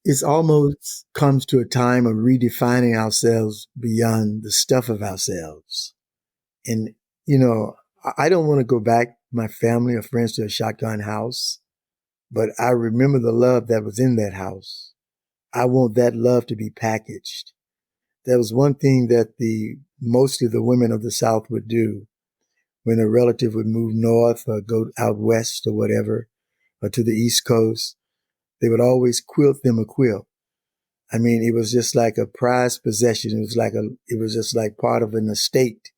it's almost comes to a time of redefining ourselves beyond the stuff of ourselves. And, I don't want to go back, my family or friends, to a shotgun house, but I remember the love that was in that house. I want that love to be packaged. That was one thing that mostly the women of the South would do when a relative would move north or go out west or whatever, or to the East Coast. They would always quilt them a quilt. I mean, it was just like a prized possession. It was just like part of an estate.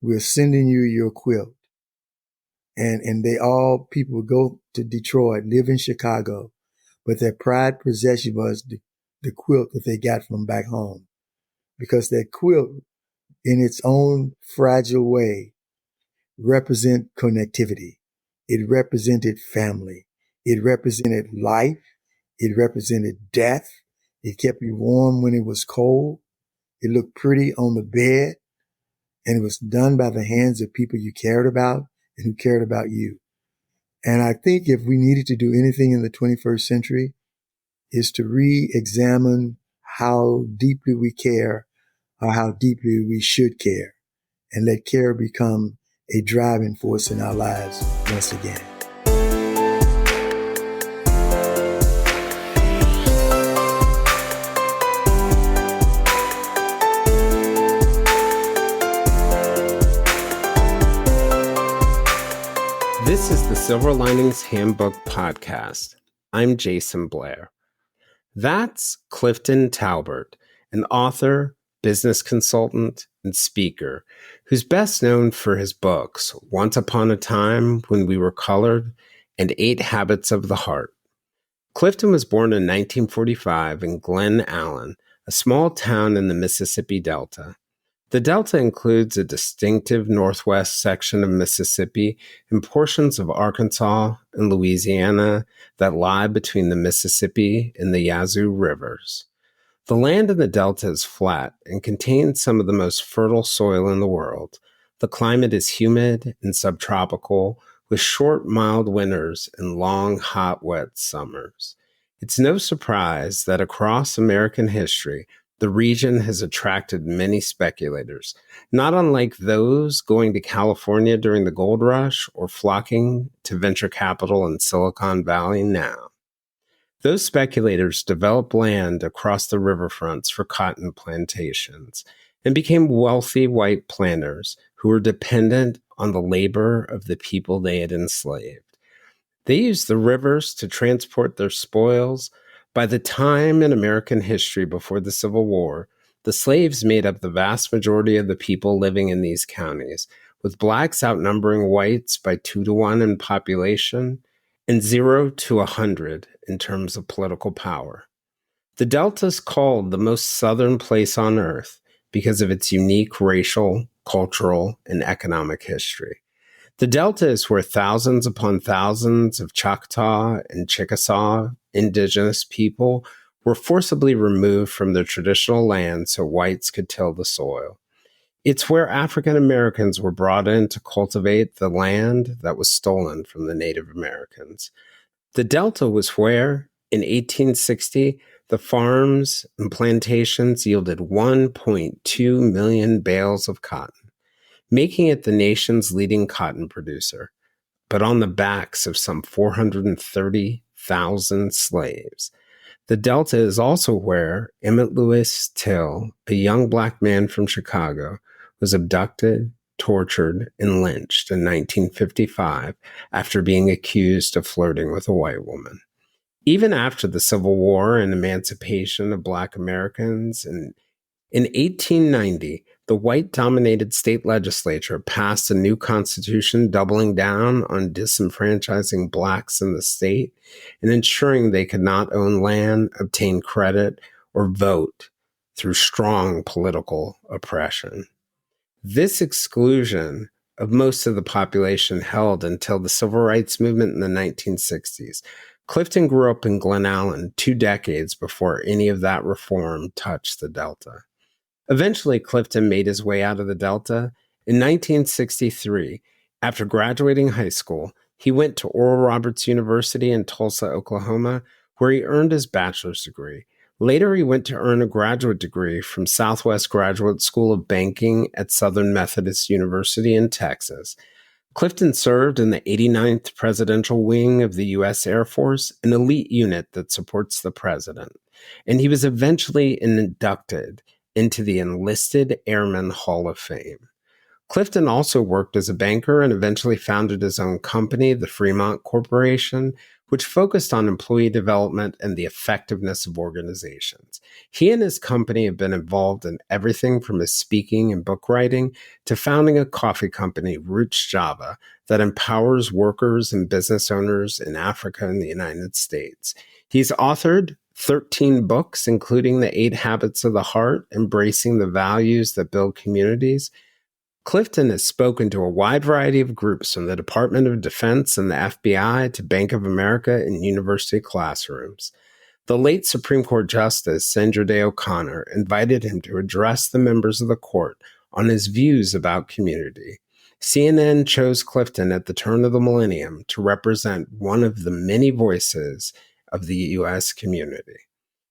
We're sending you your quilt. And people would go to Detroit, live in Chicago, but their pride possession was the quilt that they got from back home. Because that quilt, in its own fragile way, represent connectivity. It represented family. It represented life. It represented death. It kept you warm when it was cold. It looked pretty on the bed. And it was done by the hands of people you cared about and who cared about you. And I think if we needed to do anything in the 21st century, is to re-examine how deeply we care or how deeply we should care, and let care become a driving force in our lives once again. This is the Silver Linings Handbook podcast. I'm Jayson Blair. That's Clifton Talbert, an author, business consultant, and speaker who's best known for his books, Once Upon a Time When We Were Colored and 8 Habits of the Heart. Clifton was born in 1945 in Glen Allen, a small town in the Mississippi Delta. The Delta includes a distinctive northwest section of Mississippi and portions of Arkansas and Louisiana that lie between the Mississippi and the Yazoo rivers. The land in the Delta is flat and contains some of the most fertile soil in the world. The climate is humid and subtropical, with short, mild winters and long, hot, wet summers. It's no surprise that across American history, the region has attracted many speculators, not unlike those going to California during the gold rush or flocking to venture capital in Silicon Valley now. Those speculators developed land across the riverfronts for cotton plantations and became wealthy white planters who were dependent on the labor of the people they had enslaved. They used the rivers to transport their spoils. By the time in American history before the Civil War, the slaves made up the vast majority of the people living in these counties, with blacks outnumbering whites by 2-to-1 in population and 0 to 100 in terms of political power. The Delta is called the most southern place on earth because of its unique racial, cultural, and economic history. The Delta is where thousands upon thousands of Choctaw and Chickasaw indigenous people were forcibly removed from their traditional land so whites could till the soil. It's where African Americans were brought in to cultivate the land that was stolen from the Native Americans. The Delta was where, in 1860, the farms and plantations yielded 1.2 million bales of cotton, making it the nation's leading cotton producer, but on the backs of some 430,000 slaves. The Delta is also where Emmett Lewis Till, a young black man from Chicago, was abducted, tortured, and lynched in 1955 after being accused of flirting with a white woman. Even after the Civil War and emancipation of Black Americans, in 1890, the white-dominated state legislature passed a new constitution doubling down on disenfranchising blacks in the state and ensuring they could not own land, obtain credit, or vote through strong political oppression. This exclusion of most of the population held until the civil rights movement in the 1960s. Clifton grew up in Glen Allen 2 decades before any of that reform touched the Delta. Eventually, Clifton made his way out of the Delta. In 1963, after graduating high school, he went to Oral Roberts University in Tulsa, Oklahoma, where he earned his bachelor's degree. Later, he went to earn a graduate degree from Southwest Graduate School of Banking at Southern Methodist University in Texas. Clifton served in the 89th Presidential Wing of the U.S. Air Force, an elite unit that supports the president. And he was eventually inducted into the Enlisted Airmen Hall of Fame. Clifton also worked as a banker and eventually founded his own company, the Fremont Corporation, which focused on employee development and the effectiveness of organizations. He and his company have been involved in everything from his speaking and book writing to founding a coffee company, Roots Java, that empowers workers and business owners in Africa and the United States. He's authored 13 books, including The 8 Habits of the Heart, Embracing the Values That Build Communities. Clifton has spoken to a wide variety of groups from the Department of Defense and the FBI to Bank of America and university classrooms. The late Supreme Court Justice Sandra Day O'Connor invited him to address the members of the court on his views about community. CNN chose Clifton at the turn of the millennium to represent one of the many voices of the U.S. community.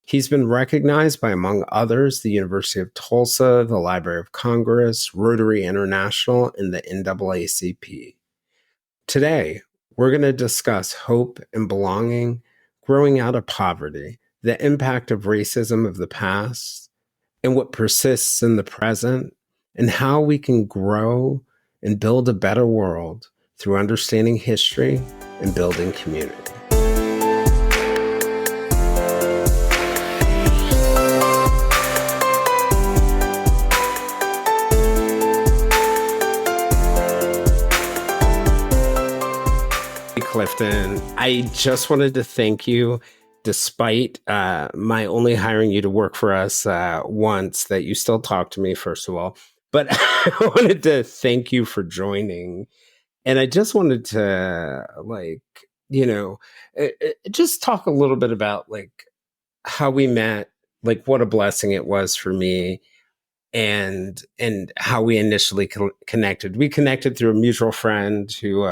He's been recognized by, among others, the University of Tulsa, the Library of Congress, Rotary International, and the NAACP. Today, we're going to discuss hope and belonging, growing out of poverty, the impact of racism of the past, and what persists in the present, and how we can grow and build a better world through understanding history and building community. Clifton, I just wanted to thank you, despite my only hiring you to work for us once, that you still talk to me, first of all. But I wanted to thank you for joining. And I just wanted to, just talk a little bit about, how we met, what a blessing it was for me, and how we initially connected. We connected through a mutual friend who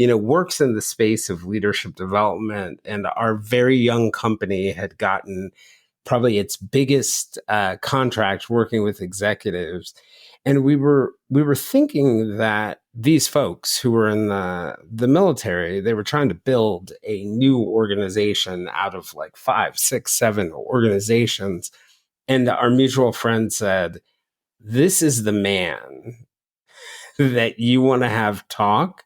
works in the space of leadership development, and our very young company had gotten probably its biggest contract working with executives. And we were thinking that these folks who were in the military, they were trying to build a new organization out of 5, 6, 7 organizations. And our mutual friend said, "This is the man that you want to have talk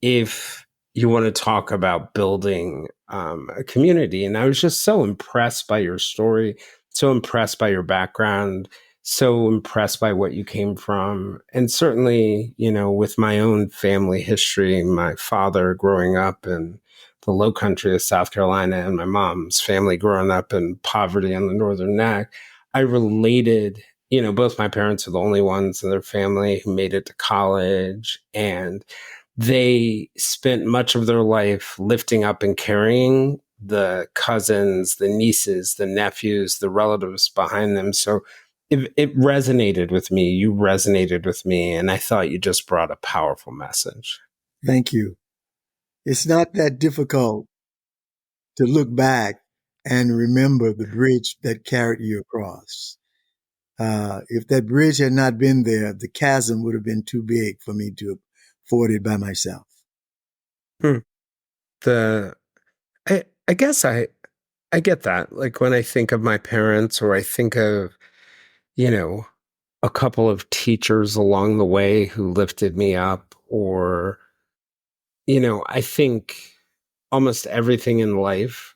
if you want to talk about building a community." And I was just so impressed by your story, so impressed by your background, so impressed by what you came from. And certainly, with my own family history, my father growing up in the low country of South Carolina and my mom's family growing up in poverty on the Northern Neck, I related. Both my parents are the only ones in their family who made it to college, and they spent much of their life lifting up and carrying the cousins, the nieces, the nephews, the relatives behind them. So it resonated with me. You resonated with me. And I thought you just brought a powerful message. Thank you. It's not that difficult to look back and remember the bridge that carried you across. If that bridge had not been there, the chasm would have been too big for me to afford it by myself. I guess I get that. When I think of my parents, or I think of, a couple of teachers along the way who lifted me up, or, I think almost everything in life,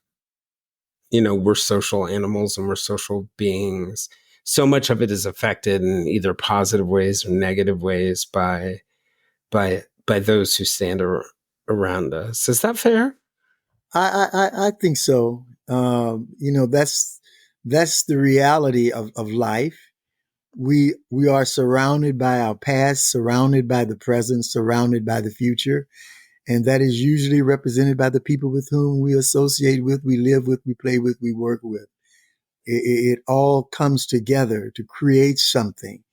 we're social animals and we're social beings. So much of it is affected in either positive ways or negative ways by those who stand around us. Is that fair? I think so. That's the reality of life. We are surrounded by our past, surrounded by the present, surrounded by the future. And that is usually represented by the people with whom we associate with, we live with, we play with, we work with. It all comes together to create something.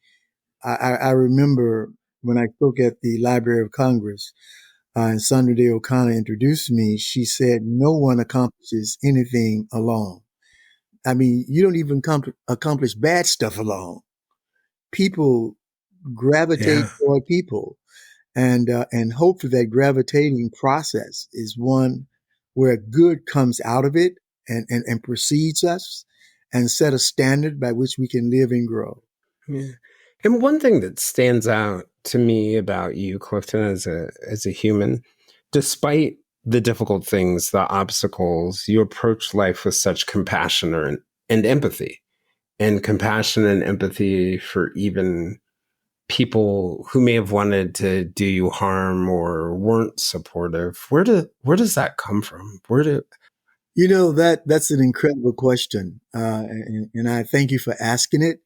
I remember when I spoke at the Library of Congress, and Sandra Day O'Connor introduced me, she said, no one accomplishes anything alone. I mean, you don't even accomplish bad stuff alone. People gravitate Yeah. toward people, and hopefully that gravitating process is one where good comes out of it and precedes us and set a standard by which we can live and grow. Yeah. And one thing that stands out to me about you, Clifton, as a human, despite the difficult things, the obstacles, you approach life with such compassion and empathy, and compassion and empathy for even people who may have wanted to do you harm or weren't supportive. Where does that come from? Where do You know, that's an incredible question. And I thank you for asking it,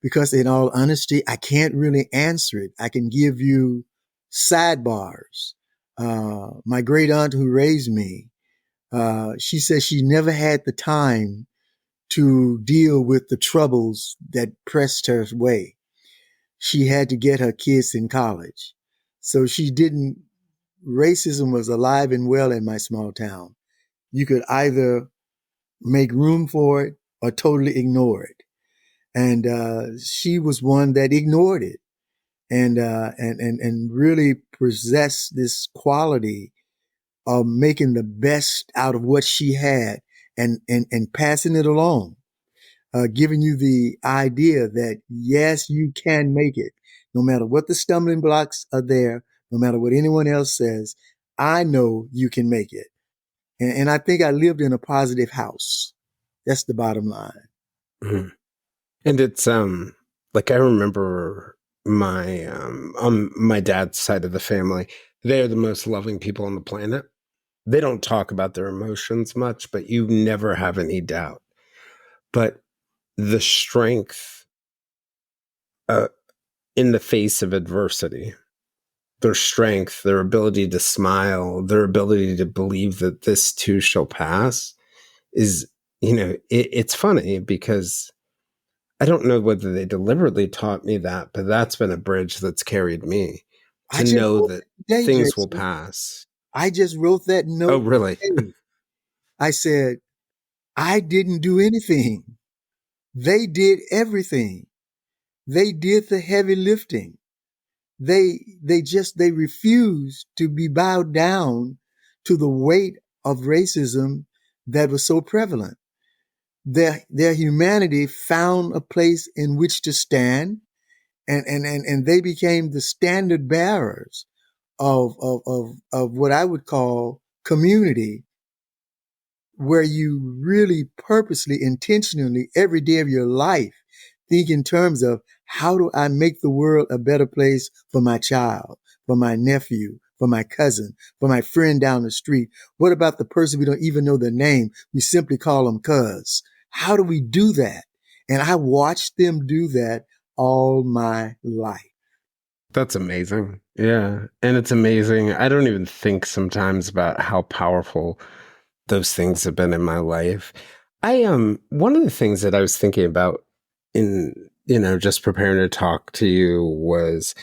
because in all honesty, I can't really answer it. I can give you sidebars. My great aunt who raised me, she says she never had the time to deal with the troubles that pressed her way. She had to get her kids in college. So she didn't, racism was alive and well in my small town. You could either make room for it or totally ignore it. And she was one that ignored it and really possessed this quality of making the best out of what she had and passing it along, giving you the idea that yes, you can make it. No matter what the stumbling blocks are there, no matter what anyone else says, I know you can make it. And I think I lived in a positive house. That's the bottom line. Mhm. And it's like I remember my on my dad's side of the family, they're the most loving people on the planet. They don't talk about their emotions much, but you never have any doubt. But the strength uh, in the face of adversity, their strength, their ability to smile, their ability to believe that this too shall pass is, it's funny because I don't know whether they deliberately taught me that, but that's been a bridge that's carried me I to just know wrote that that today, things will Jason. pass. I just wrote that Oh, note really? today. I said, I didn't do anything. They did everything. They did the heavy lifting. They refused to be bowed down to the weight of racism that was so prevalent. Their humanity found a place in which to stand, and they became the standard bearers of what I would call community, where you really purposely, intentionally, every day of your life, think in terms of how do I make the world a better place for my child, for my nephew, for my cousin, for my friend down the street? What about the person we don't even know their name? We simply call them cuz. How do we do that? And I watched them do that all my life. That's amazing. Yeah. And it's amazing. I don't even think sometimes about how powerful those things have been in my life. One of the things that I was thinking about in, just preparing to talk to you was,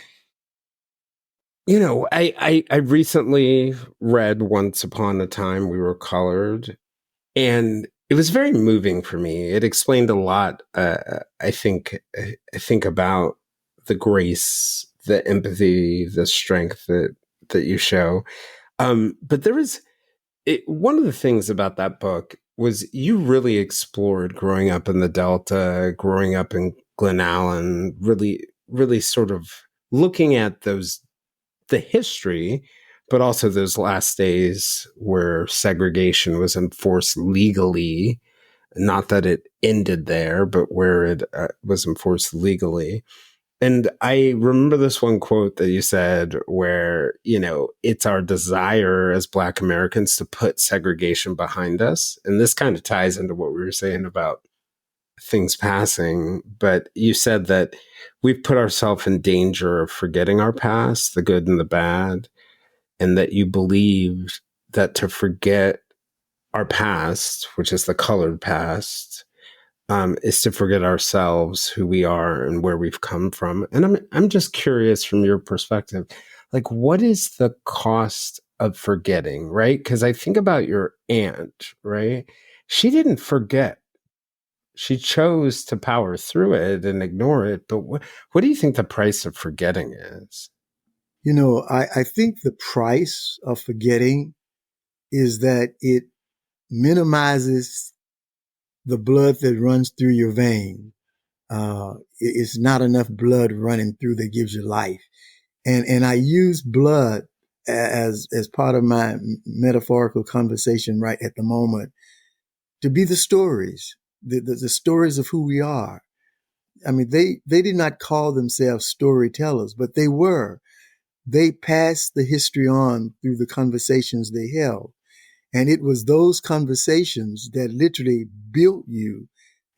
I recently read Once Upon a Time We Were Colored, and it was very moving for me. It explained a lot. I think about the grace, the empathy, the strength that you show. But one of the things about that book was you really explored growing up in the Delta, growing up in Glen Allen, really, really sort of looking at the history, but also those last days where segregation was enforced legally. Not that it ended there, but where it was enforced legally. And I remember this one quote that you said where, it's our desire as Black Americans to put segregation behind us. And this kind of ties into what we were saying about things passing. But you said that we've put ourselves in danger of forgetting our past, the good and the bad, and that you believed that to forget our past, which is the colored past, is to forget ourselves, who we are, and where we've come from. And I'm just curious from your perspective, like, what is the cost of forgetting, right? Because I think about your aunt, right? She didn't forget. She chose to power through it and ignore it. But what do you think the price of forgetting is? I think the price of forgetting is that it minimizes the blood that runs through your vein. It's not enough blood running through that gives you life. And I use blood as part of my metaphorical conversation right at the moment to be the stories, the stories of who we are. I mean, they did not call themselves storytellers, but they were. They passed the history on through the conversations they held. And it was those conversations that literally built you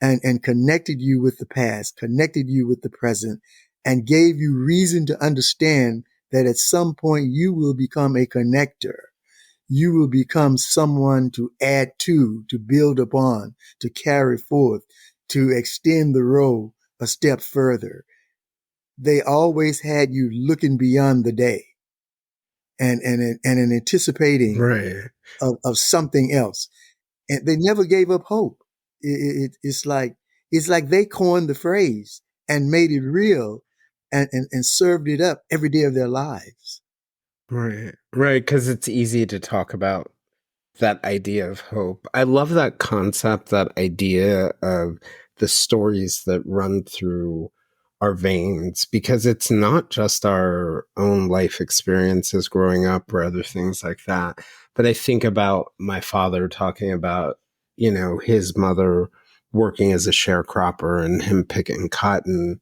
and connected you with the past, connected you with the present, and gave you reason to understand that at some point you will become a connector. You will become someone to add to build upon, to carry forth, to extend the road a step further. They always had you looking beyond the day and anticipating Right. of something else. And they never gave up hope. It's like they coined the phrase and made it real and served it up every day of their lives. Right. Right. Because it's easy to talk about that idea of hope. I love that concept, that idea of the stories that run through our veins, because it's not just our own life experiences growing up or other things like that. But I think about my father talking about, his mother working as a sharecropper and him picking cotton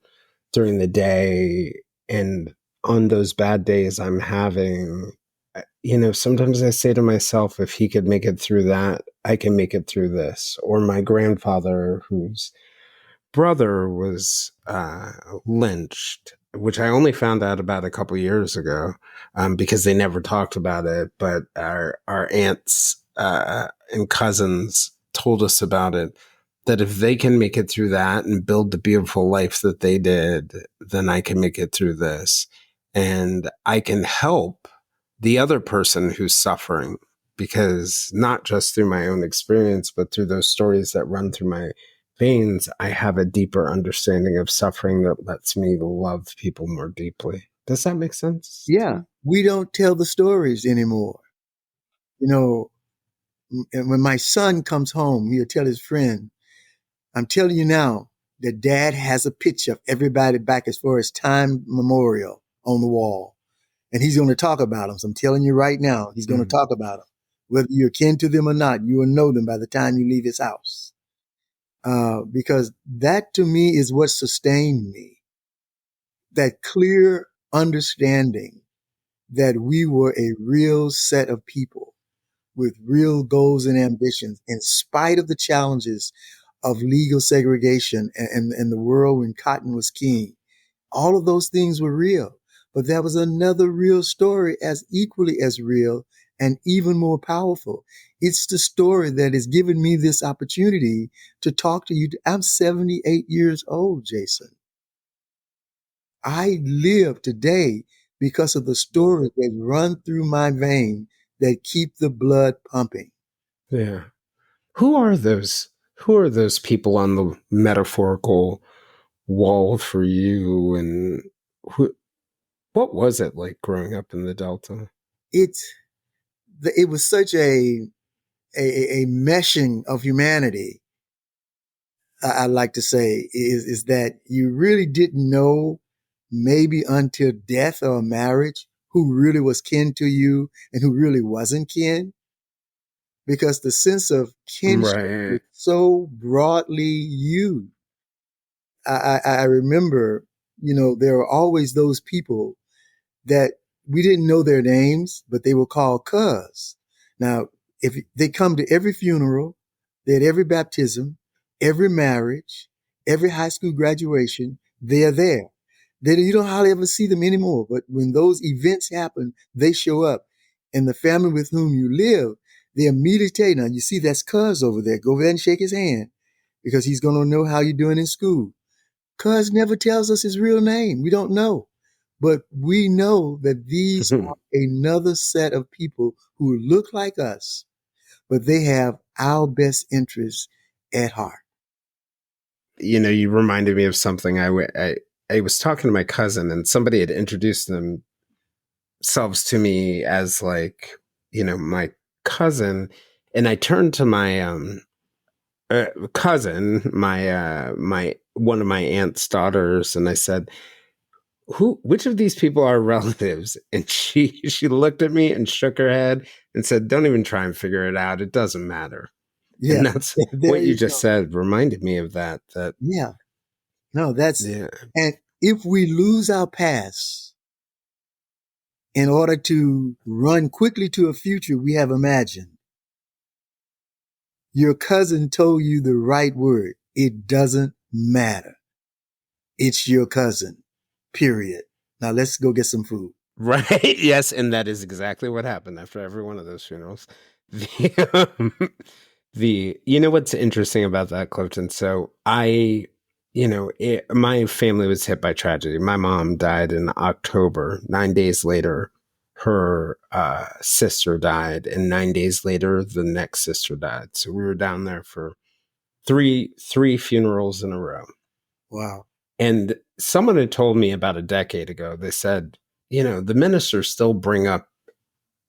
during the day. And on those bad days I'm having, sometimes I say to myself, if he could make it through that, I can make it through this. Or my grandfather, whose brother was lynched, which I only found out about a couple years ago, because they never talked about it. But our aunts and cousins told us about it. That if they can make it through that and build the beautiful life that they did, then I can make it through this. And I can help the other person who's suffering, because not just through my own experience, but through those stories that run through my veins, I have a deeper understanding of suffering that lets me love people more deeply. Does that make sense to Yeah, you? we don't tell the stories anymore. You know, and when my son comes home, he'll tell his friend, I'm telling you now that dad has a picture of everybody back as far as time memorial on the wall. And he's going to talk about them. So I'm telling you right now, he's going to Mm. talk about them. Whether you're kin to them or not, you will know them by the time you leave his house. Because that to me is what sustained me. That clear understanding that we were a real set of people with real goals and ambitions in spite of the challenges of legal segregation and the world when cotton was king. All of those things were real. But there was another real story as equally as real and even more powerful. It's the story that has given me this opportunity to talk to you. I'm 78 years old, Jayson. I live today because of the stories that run through my vein that keep the blood pumping. Yeah. Who are those? Who are those people on the metaphorical wall for you? And who, what was it like growing up in the Delta? It's it was such a meshing of humanity. I like to say is that you really didn't know maybe until death or marriage who really was kin to you and who really wasn't kin, because the sense of kinship Right. was so broadly used. I remember, there were always those people that we didn't know their names, but they were called cuz. Now, if they come to every funeral, they at every baptism, every marriage, every high school graduation, they're there. You don't hardly ever see them anymore. But when those events happen, they show up. And the family with whom you live, they immediately tell you, now you see that's cuz over there. Go over there and shake his hand because he's going to know how you're doing in school. Cuz never tells us his real name. We don't know. But we know that these are another set of people who look like us, but they have our best interests at heart. You reminded me of something. I was talking to my cousin, and somebody had introduced themselves to me as like, my cousin. And I turned to my cousin, my one of my aunt's daughters, and I said, which of these people are relatives? And she looked at me and shook her head and said, don't even try and figure it out. It doesn't matter. Yeah, And that's there what you you just go. said reminded me of that. Yeah, no, that's, Yeah. and if we lose our past in order to run quickly to a future we have imagined, your cousin told you the right word. It doesn't matter. It's your cousin, period. Now let's go get some food. Right. Yes. And that is exactly what happened after every one of those funerals. The, what's interesting about that, Clifton? So my family was hit by tragedy. My mom died in October. 9 days later, her sister died. And 9 days later, the next sister died. So we were down there for three funerals in a row. Wow. And someone had told me about a decade ago, they said, the ministers still bring up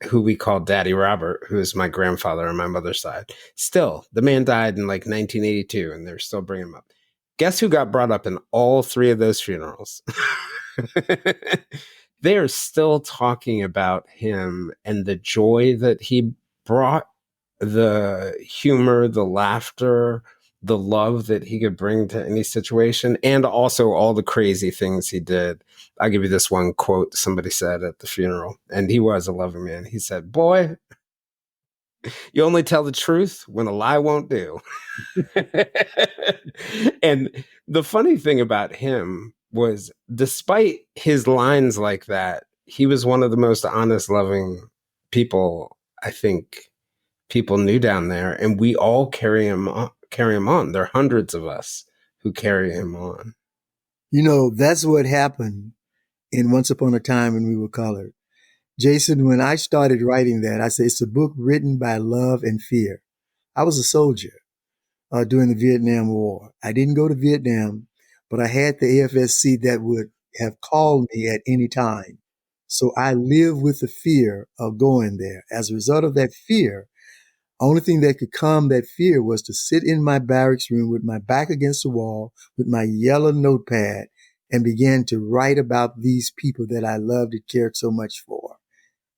who we call Daddy Robert, who is my grandfather on my mother's side. Still, the man died in like 1982, and they're still bringing him up. Guess who got brought up in all three of those funerals? They are still talking about him and the joy that he brought, the humor, the laughter, the love that he could bring to any situation, and also all the crazy things he did. I'll give you this one quote somebody said at the funeral, and he was a loving man. He said, "Boy, you only tell the truth when a lie won't do." And the funny thing about him was, despite his lines like that, he was one of the most honest, loving people I think people knew down there, and we all carry him on. There are hundreds of us who carry him on. That's what happened in Once Upon a Time When We Were Colored. Jayson, when I started writing that, I said it's a book written by love and fear. I was a soldier during the Vietnam War. I didn't go to Vietnam, but I had the AFSC that would have called me at any time. So I lived with the fear of going there. As a result of that fear, only thing that could calm that fear was to sit in my barracks room with my back against the wall with my yellow notepad and begin to write about these people that I loved and cared so much for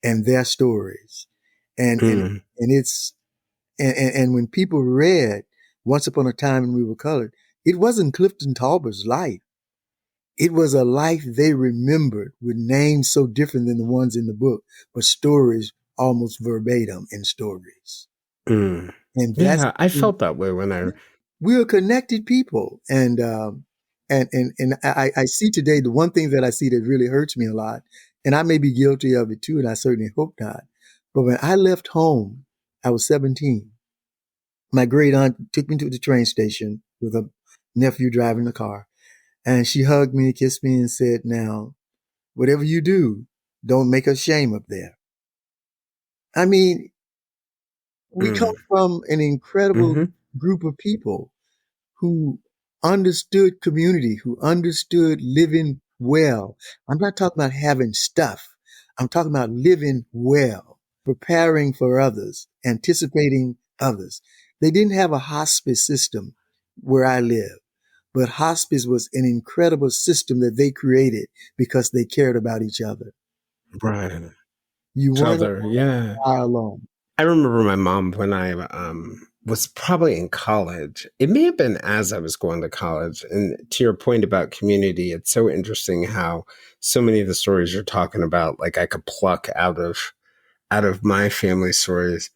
and their stories. And Mm. it's, and when people read Once Upon a Time When We Were Colored, it wasn't Clifton Talbert's life. It was a life they remembered with names so different than the ones in the book, but stories almost verbatim in stories. Mm. And that's, Yeah, I felt that way when I. we're connected people. And I see today, the one thing that I see that really hurts me a lot, and I may be guilty of it too, and I certainly hope not. But when I left home, I was 17. My great aunt took me to the train station with a nephew driving the car. And she hugged me, kissed me, and said, now, whatever you do, don't make us shame up there. I mean, we come Mm. from an incredible Mm-hmm. group of people who understood community, who understood living well. I'm not talking about having stuff. I'm talking about living well, preparing for others, anticipating others. They didn't have a hospice system where I live, but hospice was an incredible system that they created because they cared about each other. Right. You Each weren't other. Yeah. alone. I remember my mom when I was probably in college. It may have been as I was going to college. And to your point about community, it's so interesting how so many of the stories you're talking about, like I could pluck out of my family stories.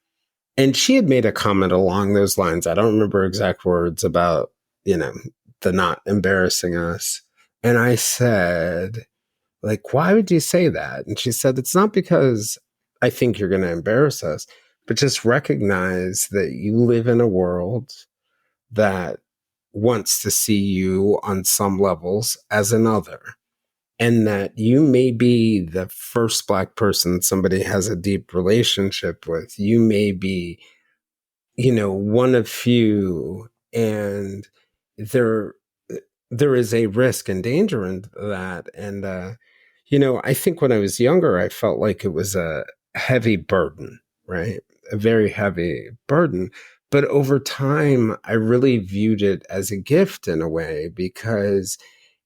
And she had made a comment along those lines. I don't remember exact words about, the not embarrassing us. And I said, like, why would you say that? And she said, it's not because I think you're going to embarrass us, but just recognize that you live in a world that wants to see you on some levels as another. and that you may be the first Black person somebody has a deep relationship with. You may be, one of few, and there there is a risk and danger in that. And I think when I was younger, I felt like it was a heavy burden, right? A very heavy burden. But over time, I really viewed it as a gift in a way, because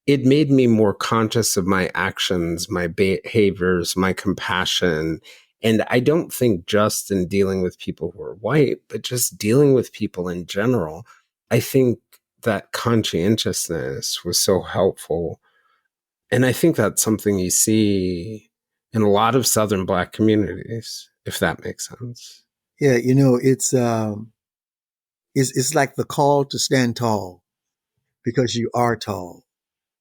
it made me more conscious of my actions, my behaviors, my compassion. And I don't think just in dealing with people who are white, but just dealing with people in general. I think that conscientiousness was so helpful. And I think that's something you see in a lot of Southern Black communities, if that makes sense. Yeah, it's like the call to stand tall because you are tall.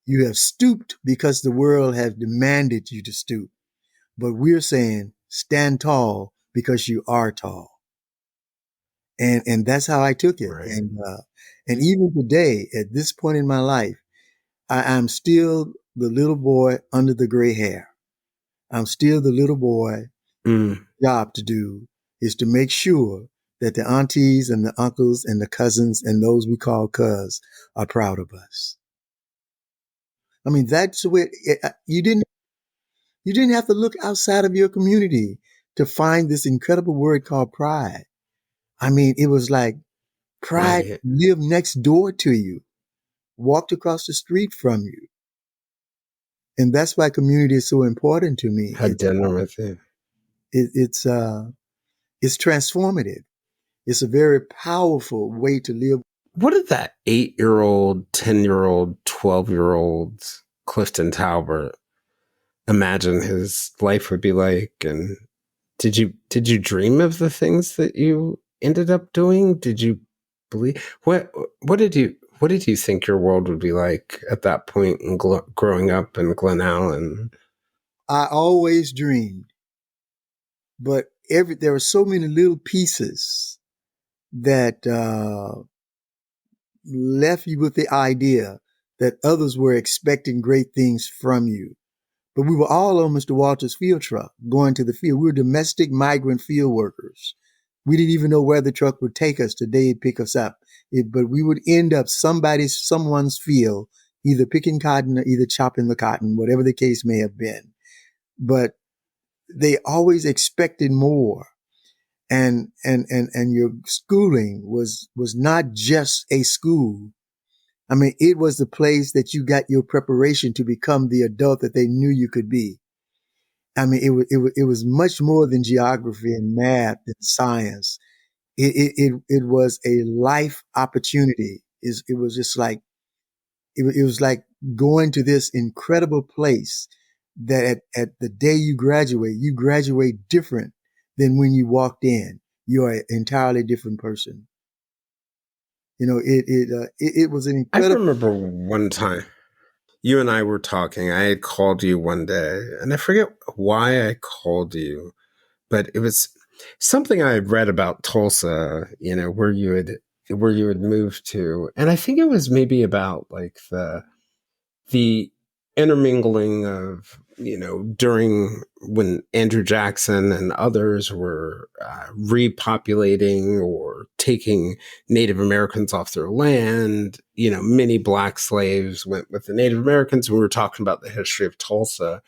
You have stooped because the world has demanded you to stoop. But we're saying stand tall because you are tall. And that's how I took it. Right. And even today, at this point in my life, I'm still the little boy under the gray hair. I'm still the little boy. Mm. Job to do is to make sure that the aunties and the uncles and the cousins and those we call cuz are proud of us. I mean, that's the way you didn't have to look outside of your community to find this incredible word called pride. I mean, it was like pride Right. lived next door to you, walked across the street from you. And that's why community is so important to me. Had dinner with you. It's it's transformative. It's a very powerful way to live. What did that 8-year-old, 10-year-old, 12-year-old Clifton Talbert imagine his life would be like? And did you dream of the things that you ended up doing? Did you believe what did you think your world would be like at that point in growing up in Glen Allen? I always dreamed, but there were so many little pieces that left you with the idea that others were expecting great things from you. But we were all on Mr. Walter's field truck going to the field. We were domestic migrant field workers. We didn't even know where the truck would take us today, pick us up. But we would end up someone's field, either picking cotton or either chopping the cotton, whatever the case may have been. But they always expected more. And your schooling was not just a school. I mean, it was the place that you got your preparation to become the adult that they knew you could be. I mean, it was much more than geography and math and science. It was a life opportunity. It was just like, it was like going to this incredible place that at the day you graduate different than when you walked in. You're an entirely different person. It was an I incredible. remember one time you and I were talking. I had called you one day, and I forget why I called you, but it was something I had read about Tulsa, where you had moved to. And I think it was maybe about like the intermingling of, during when Andrew Jackson and others were repopulating or taking Native Americans off their land. Many Black slaves went with the Native Americans. We were talking about the history of Tulsa.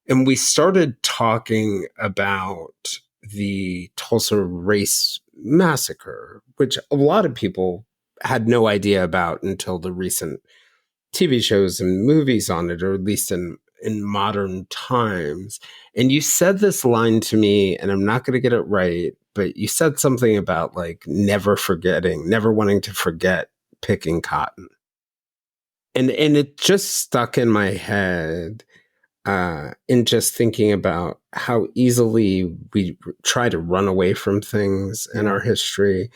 And we started talking about the Tulsa race massacre, which a lot of people had no idea about until the recent TV shows and movies on it, or at least in modern times. And you said this line to me, and I'm not going to get it right, but you said something about like never forgetting, never wanting to forget picking cotton. And it just stuck in my head, in just thinking about how easily we try to run away from things in our history.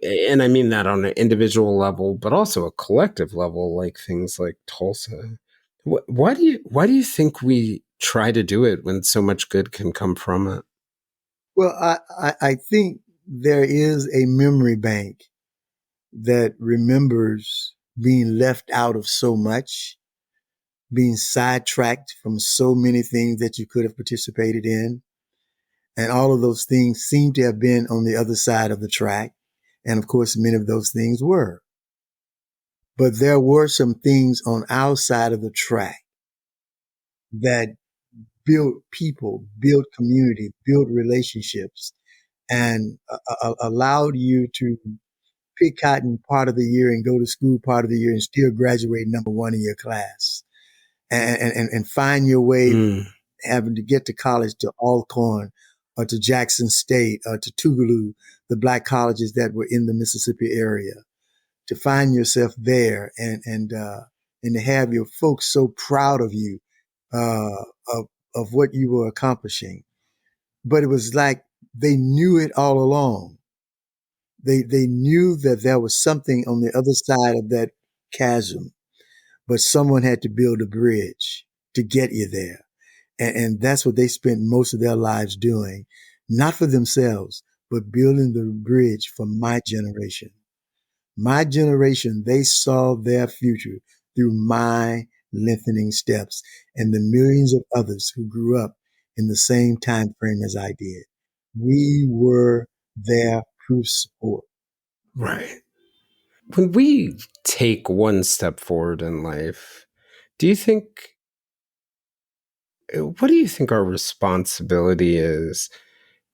And I mean that on an individual level, but also a collective level, like things like Tulsa. Why do you think we try to do it when so much good can come from it? Well, I think there is a memory bank that remembers being left out of so much. being sidetracked from so many things that you could have participated in. And all of those things seem to have been on the other side of the track. And of course, many of those things were. But there were some things on our side of the track that built people, built community, built relationships, and allowed you to pick cotton part of the year and go to school part of the year and still graduate number one in your class and find your way having to get to college to Alcorn or to Jackson State or to Tougaloo, the black colleges that were in the Mississippi area, to find yourself there and to have your folks so proud of you, of what you were accomplishing. But it was like they knew it all along. They knew that there was something on the other side of that chasm, but someone had to build a bridge to get you there. And that's what they spent most of their lives doing, not for themselves, but building the bridge for my generation. My generation, they saw their future through my lengthening steps and the millions of others who grew up in the same time frame as I did. We were their proof support. Right. When we take one step forward in life, do you think, what do you think our responsibility is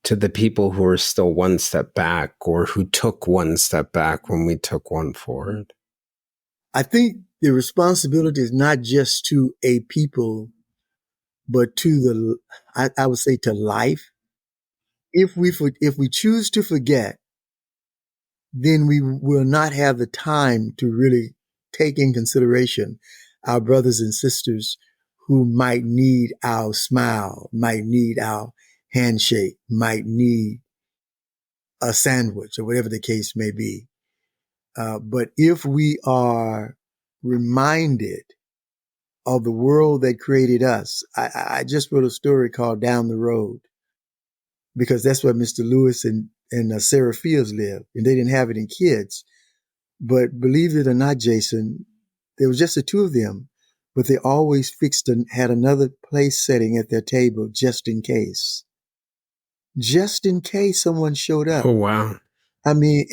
to the people who are still one step back or who took one step back when we took one forward? I think the responsibility is not just to a people, but to I would say to life. If we choose to forget, then we will not have the time to really take in consideration our brothers and sisters who might need our smile, might need our handshake, might need a sandwich, or whatever the case may be. But if we are reminded of the world that created us, I just wrote a story called Down the Road, because that's where Mr. Lewis and Sarah Fields lived, and they didn't have any kids. But believe it or not, Jason, there was just the two of them, but they always had another place setting at their table just in case someone showed up. Oh, wow. I mean,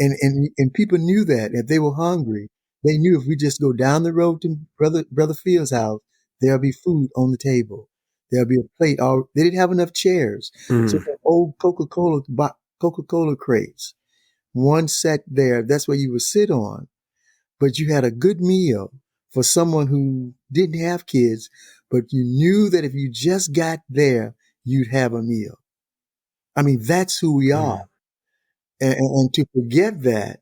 and people knew that if they were hungry, they knew if we just go down the road to Brother Fields' house, there'll be food on the table. There'll be a plate. They didn't have enough chairs. So the old Coca-Cola crates, one sat there. That's where you would sit on. But you had a good meal for someone who didn't have kids, but you knew that if you just got there, you'd have a meal. I mean, that's who we are. And to forget that,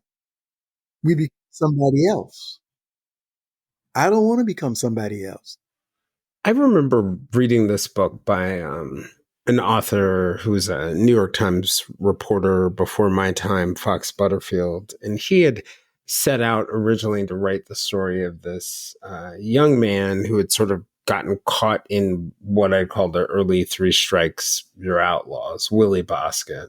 we become somebody else. I don't want to become somebody else. I remember reading this book by an author who's a New York Times reporter before my time, Fox Butterfield, and he had set out originally to write the story of this young man who had sort of gotten caught in what I call the early three strikes, you're outlaws, Willie Bosket.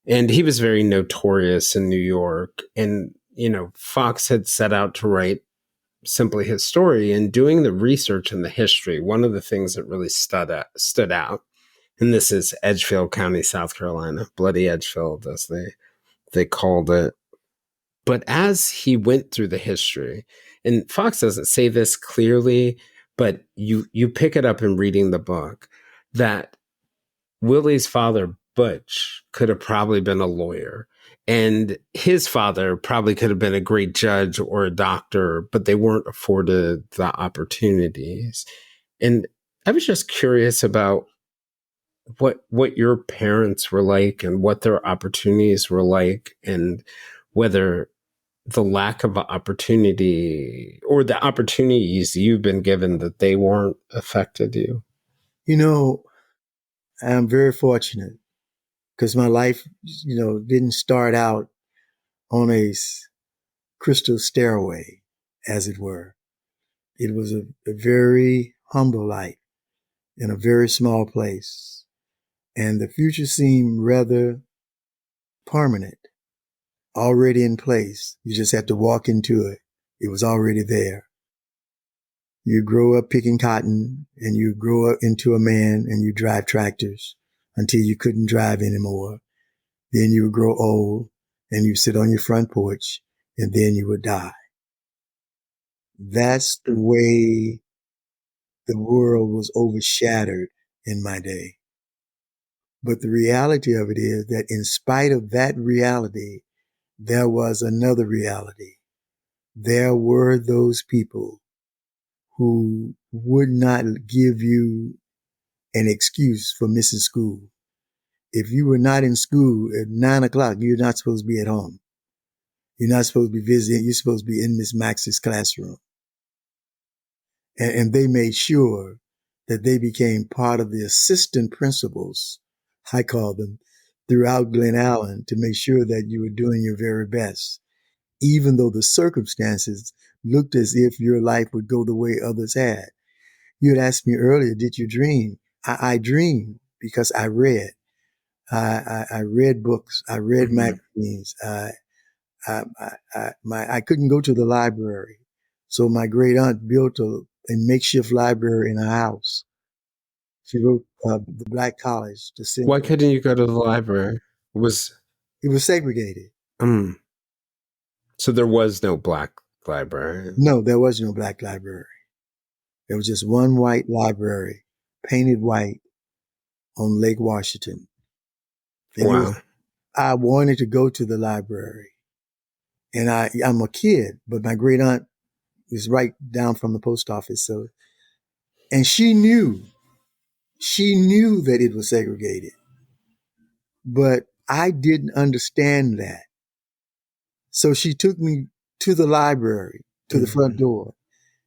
And he was very notorious in New York. And, you know, Fox had set out to write simply his story, and doing the research and the history. One of the things that really stood out, and this is Edgefield County, South Carolina, Bloody Edgefield, as they called it. But as he went through the history, and Fox doesn't say this clearly, but you pick it up in reading the book, that Willie's father, Butch, could have probably been a lawyer. And his father probably could have been a great judge or a doctor, but they weren't afforded the opportunities. And I was just curious about what your parents were like and what their opportunities were like, and whether the lack of opportunity or the opportunities you've been given that they weren't affected you. You know, I'm very fortunate because my life, didn't start out on a crystal stairway, as it were. It was a very humble life in a very small place. And the future seemed rather permanent, already in place. You just had to walk into it. It was already there. You grow up picking cotton, and you grow up into a man, and you drive tractors until you couldn't drive anymore. Then you would grow old, and you sit on your front porch, and then you would die. That's the way the world was overshadowed in my day. But the reality of it is that in spite of that reality, there was another reality. There were those people who would not give you an excuse for missing school. If you were not in school at 9 o'clock, you're not supposed to be at home. You're not supposed to be visiting. You're supposed to be in Miss Max's classroom. And they made sure that they became part of the assistant principals, I call them, throughout Glen Allen to make sure that you were doing your very best, even though the circumstances looked as if your life would go the way others had. You had asked me earlier, did you dream? I dreamed because I read. I read books. I read magazines. I couldn't go to the library. So my great aunt built a makeshift library in her house. She wrote the Black College to send. Why couldn't you go to the library? It was segregated. So there was no black library? No, there was no black library. There was just one white library, painted white, on Lake Washington. And wow. I wanted to go to the library. And I'm a kid, but my great aunt is right down from the post office. So, and she knew that it was segregated, but I didn't understand that. So she took me to the library, to the front door,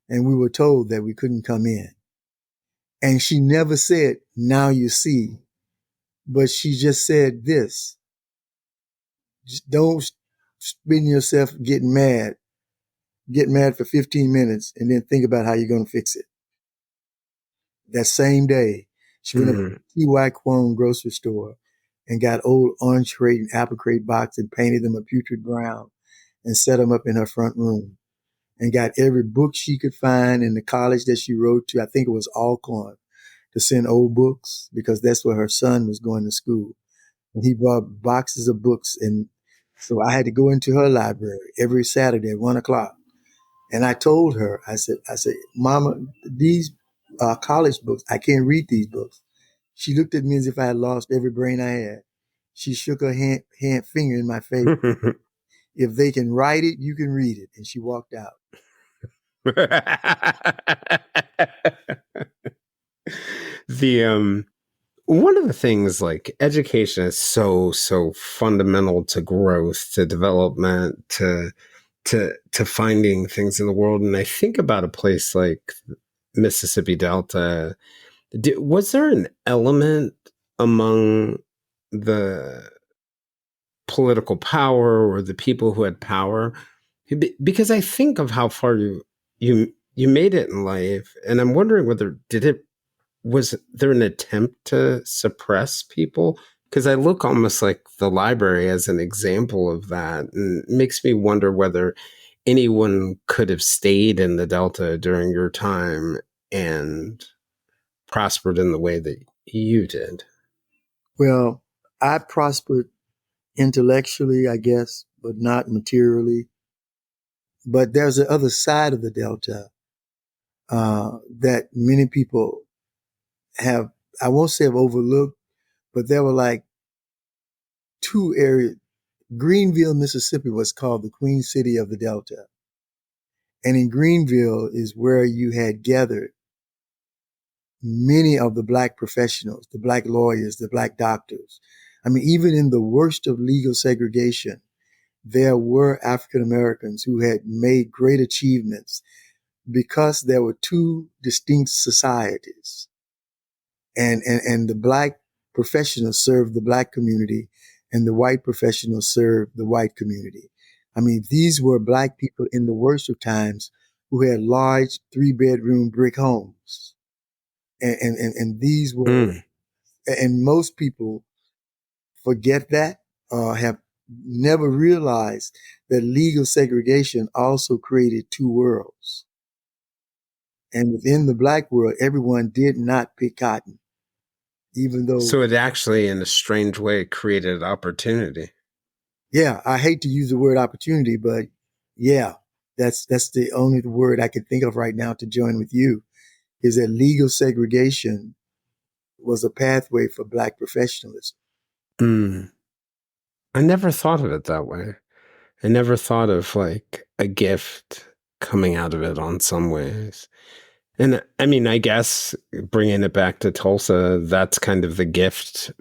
and we were told that we couldn't come in. And she never said, now you see, but she just said this: just don't spend yourself getting mad. Get mad for 15 minutes and then think about how you're going to fix it. That same day, she went up to the T.Y. Kwon grocery store and got old orange crate and apple crate box and painted them a putrid brown and set them up in her front room and got every book she could find in the college that she wrote to. I think it was Alcorn, to send old books because that's where her son was going to school. And he bought boxes of books. And so I had to go into her library every Saturday at 1 o'clock. And I told her, I said, Mama, these college books, I can't read these books. She looked at me as if I had lost every brain I had. She shook her hand finger in my face. If they can write it, you can read it. And she walked out. One of the things, like, education is so fundamental to growth, to development, to finding things in the world. And I think about a place like Mississippi Delta. Was there an element among the political power or the people who had power? Because I think of how far you made it in life, and I'm wondering whether was there an attempt to suppress people? Because I look almost like the library as an example of that, and it makes me wonder whether anyone could have stayed in the Delta during your time and prospered in the way that you did. Well, I prospered intellectually, I guess, but not materially. But there's the other side of the Delta that many people have, I won't say have overlooked, but there were like two areas. Greenville, Mississippi was called the Queen City of the Delta. And in Greenville is where you had gathered many of the black professionals, the black lawyers, the black doctors. I mean, even in the worst of legal segregation, there were African Americans who had made great achievements because there were two distinct societies. And the black professionals served the black community and the white professionals served the white community. I mean, these were black people in the worst of times who had large 3-bedroom brick homes. And these were, and most people forget that, have never realized that legal segregation also created two worlds. And within the black world, everyone did not pick cotton, even though, So it actually, in a strange way, created opportunity. yeah, I hate to use the word opportunity, but yeah, that's the only word I could think of right now to join with you, is that legal segregation was a pathway for black professionalism. Mm. I never thought of it that way. I never thought of like a gift coming out of it on some ways. And I mean, I guess bringing it back to Tulsa, that's kind of the gift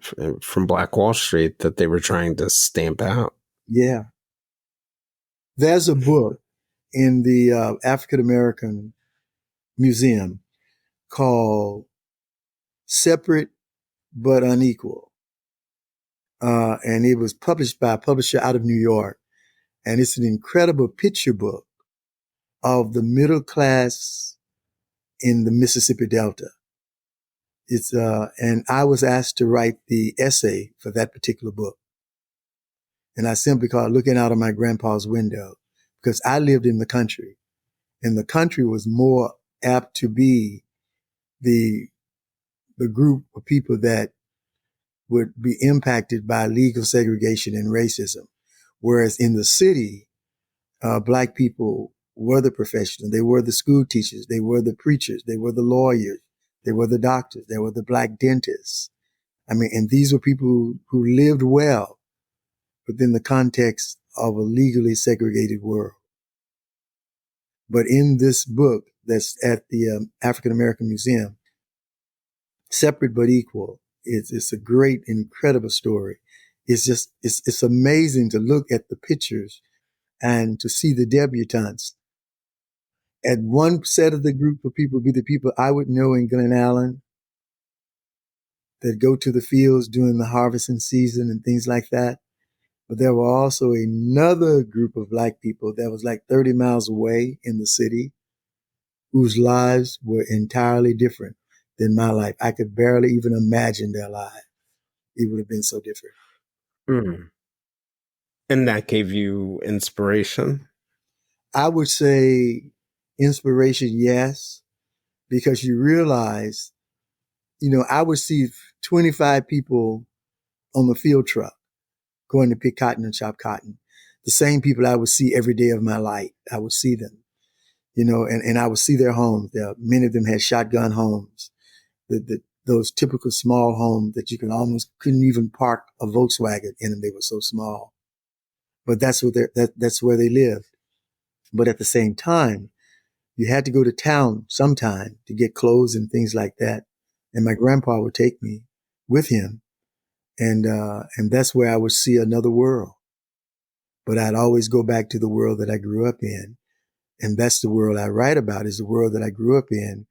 from Black Wall Street that they were trying to stamp out. Yeah. There's a book in the African American Museum called Separate but Unequal. And it was published by a publisher out of New York. And it's an incredible picture book of the middle class in the Mississippi Delta. And I was asked to write the essay for that particular book. And I simply called Looking Out of My Grandpa's Window, because I lived in the country, and the country was more apt to be the group of people that would be impacted by legal segregation and racism. Whereas in the city, black people were the professionals. They were the school teachers. They were the preachers. They were the lawyers. They were the doctors. They were the black dentists. I mean, and these were people who lived well within the context of a legally segregated world. But in this book that's at the African American Museum, Separate but Equal, it's a great, incredible story. It's amazing to look at the pictures and to see the debutantes. At one set of the group of people be the people I would know in Glen Allen that go to the fields during the harvesting season and things like that. But there were also another group of black people that was like 30 miles away in the city, whose lives were entirely different than my life. I could barely even imagine their lives. It would have been so different. Mm. And that gave you inspiration? I would say inspiration, yes, because you realize, I would see 25 people on the field truck going to pick cotton and chop cotton. The same people I would see every day of my life. I would see them, and I would see their homes. Many of them had shotgun homes, those typical small homes that you couldn't even park a Volkswagen in them. They were so small, but that's where they lived. But at the same time, you had to go to town sometime to get clothes and things like that. And my grandpa would take me with him. And that's where I would see another world. But I'd always go back to the world that I grew up in. And that's the world I write about, is the world that I grew up in,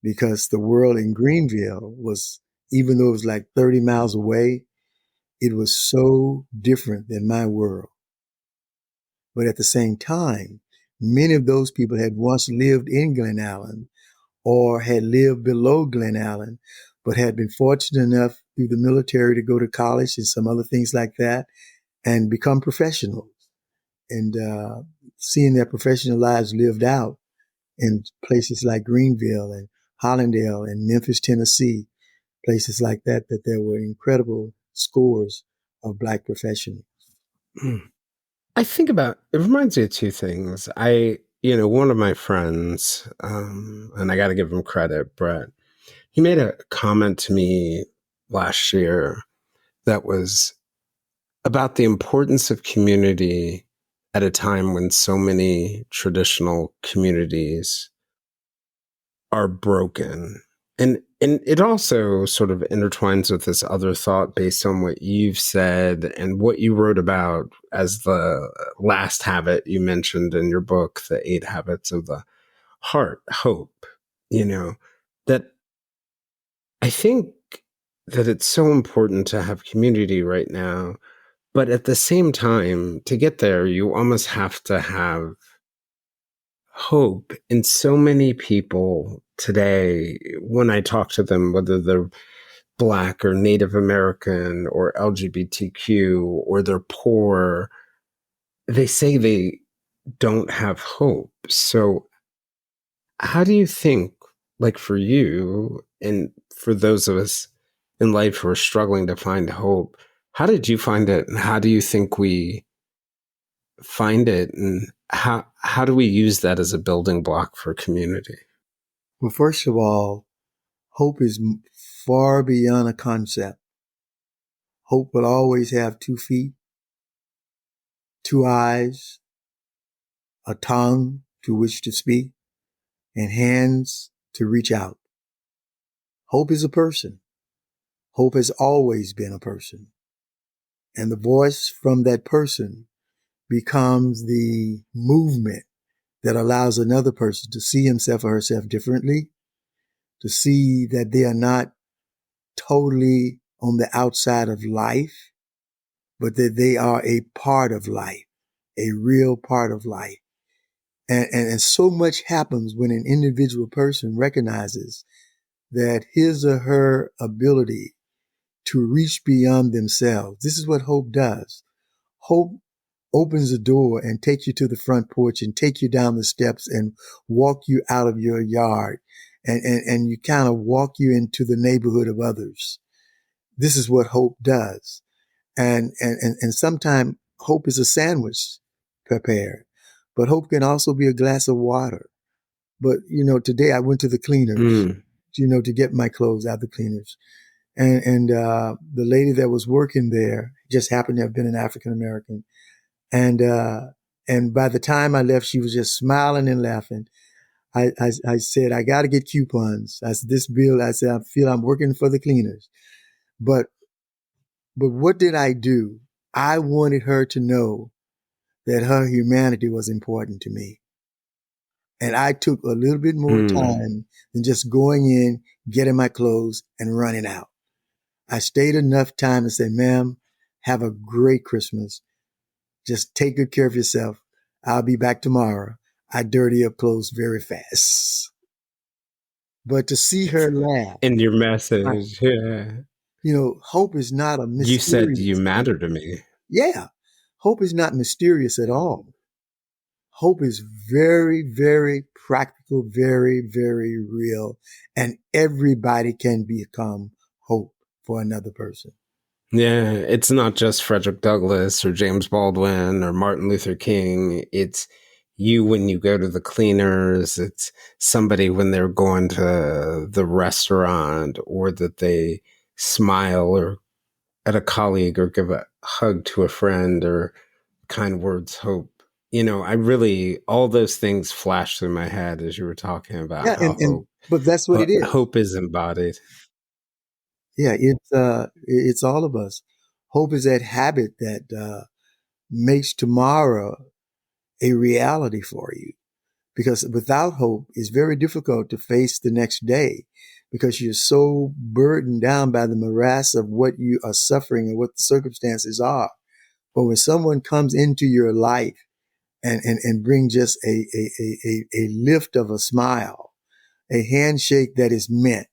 because the world in Greenville was, even though it was like 30 miles away, it was so different than my world. But at the same time, many of those people had once lived in Glen Allen or had lived below Glen Allen, but had been fortunate enough through the military to go to college and some other things like that and become professionals. And seeing their professional lives lived out in places like Greenville and Hollandale and Memphis, Tennessee, places like that, that there were incredible scores of black professionals. Mm. I think about it, reminds me of two things. One of my friends, and I got to give him credit, Brett, he made a comment to me last year that was about the importance of community at a time when so many traditional communities are broken. And it also sort of intertwines with this other thought based on what you've said and what you wrote about as the last habit you mentioned in your book, The 8 Habits of the Heart, hope, that I think that it's so important to have community right now. But at the same time, to get there, you almost have to have hope. And so many people today, when I talk to them, whether they're Black or Native American or LGBTQ or they're poor, they say they don't have hope. So how do you think, like for you and for those of us in life who are struggling to find hope, how did you find it? And how do you think we find it? And how do we use that as a building block for community? Well, first of all, hope is far beyond a concept. Hope will always have 2 feet, 2 eyes, a tongue to which to speak, and hands to reach out. Hope is a person. Hope has always been a person. And the voice from that person becomes the movement that allows another person to see himself or herself differently, to see that they are not totally on the outside of life, but that they are a part of life, a real part of life. And so much happens when an individual person recognizes that his or her ability to reach beyond themselves. This is what hope does. Hope opens the door and takes you to the front porch and take you down the steps and walk you out of your yard and you kind of walk you into the neighborhood of others. This is what hope does. And sometimes hope is a sandwich prepared, but hope can also be a glass of water. But, today I went to the cleaners, to get my clothes out of the cleaners. And the lady that was working there just happened to have been an African American. And by the time I left, she was just smiling and laughing. I said, I got to get coupons. I said, this bill, I said, I feel I'm working for the cleaners. But what did I do? I wanted her to know that her humanity was important to me. And I took a little bit more time than just going in, getting my clothes and running out. I stayed enough time to say, ma'am, have a great Christmas. Just take good care of yourself. I'll be back tomorrow. I dirty up clothes very fast. But to see her laugh. And your message, yeah. Hope is not a You said you mysterious matter thing. to me. Yeah. Hope is not mysterious at all. Hope is very, very practical, very, very real. And everybody can become hope for another person. Yeah, it's not just Frederick Douglass or James Baldwin or Martin Luther King. It's you when you go to the cleaners. It's somebody when they're going to the restaurant, or that they smile or at a colleague or give a hug to a friend, or kind words, hope. All those things flashed through my head as you were talking about Yeah, how but that's what it is. hope is embodied. Yeah, it's all of us. Hope is that habit that makes tomorrow a reality for you. Because without hope, it's very difficult to face the next day because you're so burdened down by the morass of what you are suffering and what the circumstances are. But when someone comes into your life and bring just a lift of a smile, a handshake that is meant,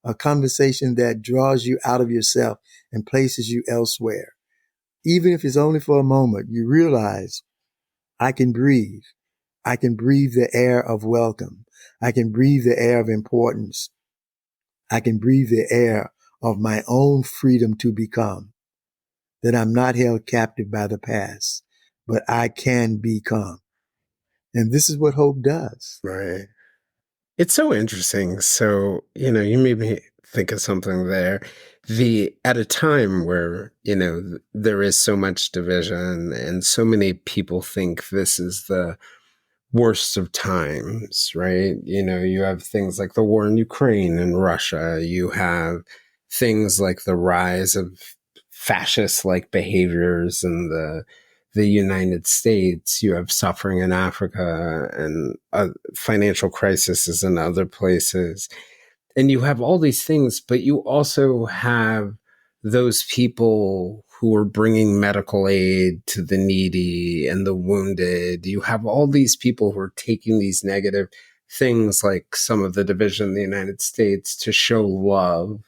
a conversation that draws you out of yourself and places you elsewhere, even if it's only for a moment, you realize I can breathe. I can breathe the air of welcome. I can breathe the air of importance. I can breathe the air of my own freedom to become. That I'm not held captive by the past, but I can become. And this is what hope does. Right. It's so interesting. So, you made me think of something there. At a time where, there is so much division and so many people think this is the worst of times, right? You have things like the war in Ukraine and Russia. You have things like the rise of fascist like behaviors in the United States. You have suffering in Africa and financial crises in other places. And you have all these things, but you also have those people who are bringing medical aid to the needy and the wounded. You have all these people who are taking these negative things like some of the division in the United States to show love.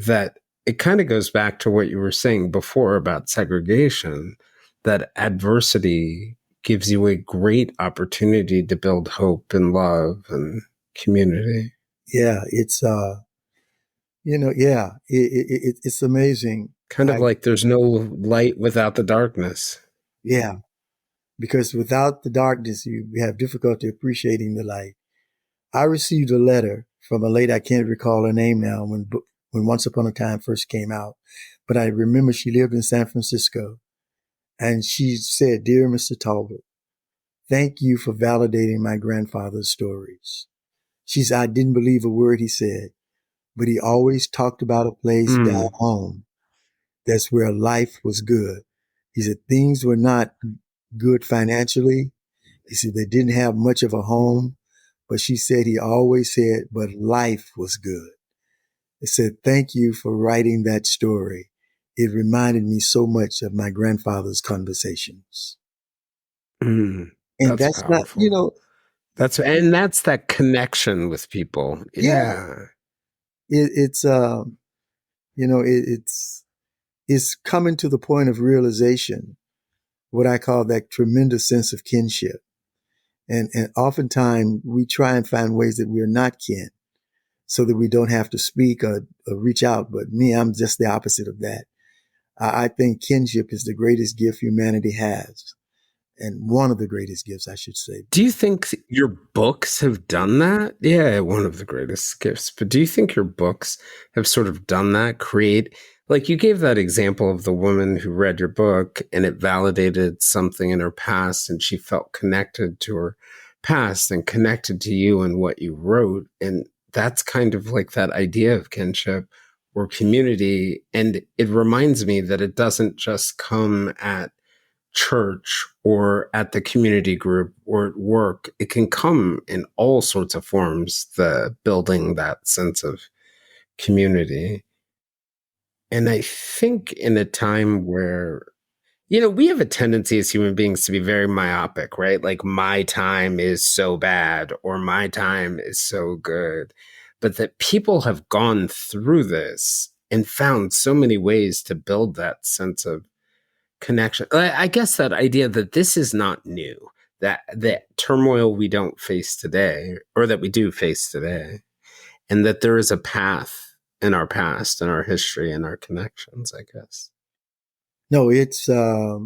That it kind of goes back to what you were saying before about segregation, that adversity gives you a great opportunity to build hope and love and community. Yeah, it's yeah, it's amazing. Kind of like there's no light without the darkness. Yeah, because without the darkness, you have difficulty appreciating the light. I received a letter from a lady, I can't recall her name now, when Once Upon a Time first came out, but I remember she lived in San Francisco, and she said, "Dear Mr. Taulbert, thank you for validating my grandfather's stories." She said, "I didn't believe a word he said, but he always talked about a place down home. That's where life was good." He said things were not good financially. He said they didn't have much of a home, but she said he always said, but life was good. He said, "Thank you for writing that story. It reminded me so much of my grandfather's conversations." And That's that's not, powerful. That's that connection with people. yeah, Yeah. it's, it's coming to the point of realization, what I call that tremendous sense of kinship. And oftentimes we try and find ways that we're not kin so that we don't have to speak or reach out. But me, I'm just the opposite of that. I think kinship is the greatest gift humanity has. And one of the greatest gifts, I should say. Do you think your books have done that? Yeah, one of the greatest gifts. But do you think your books have sort of done that? Create, like you gave that example of the woman who read your book and it validated something in her past and she felt connected to her past and connected to you and what you wrote. And that's kind of like that idea of kinship or community. And it reminds me that it doesn't just come at church or at the community group or at work. It can come in all sorts of forms, the building that sense of community. And I think in a time where, we have a tendency as human beings to be very myopic, right? Like my time is so bad or my time is so good. But that people have gone through this and found so many ways to build that sense of connection. I guess that idea that this is not new, that the turmoil we don't face today, or that we do face today, and that there is a path in our past and our history and our connections, I guess. No, it's, I,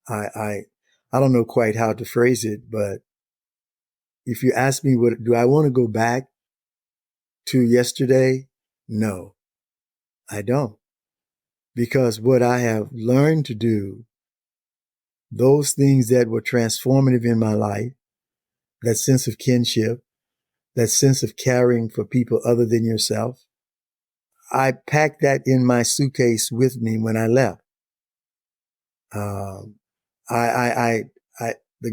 I, I don't know quite how to phrase it, but if you ask me, what do I want to go back to yesterday? No, I don't. Because what I have learned to do, those things that were transformative in my life, that sense of kinship, that sense of caring for people other than yourself, I packed that in my suitcase with me when I left. Um, the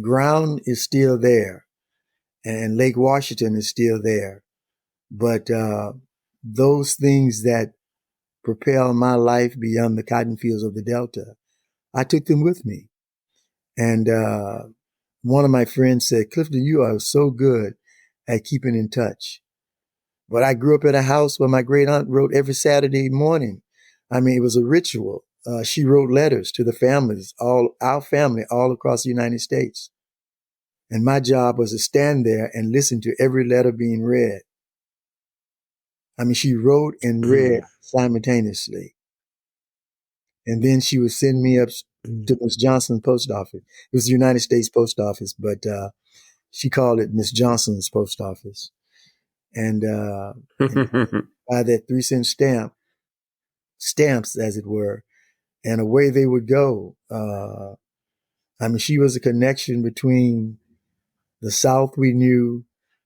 ground is still there, and Lake Washington is still there, but those things that propel my life beyond the cotton fields of the Delta, I took them with me. And one of my friends said, "Clifton, you are so good at keeping in touch." But I grew up at a house where my great aunt wrote every Saturday morning. I mean, it was a ritual. She wrote letters to the families, all our family, all across the United States. And my job was to stand there and listen to every letter being read. I mean, she wrote and read simultaneously. And then she would send me up to Miss Johnson's post office. It was the United States Post Office, but she called it Miss Johnson's post office. And buy that 3-cent stamps, as it were, and away they would go. I mean, she was a connection between the South we knew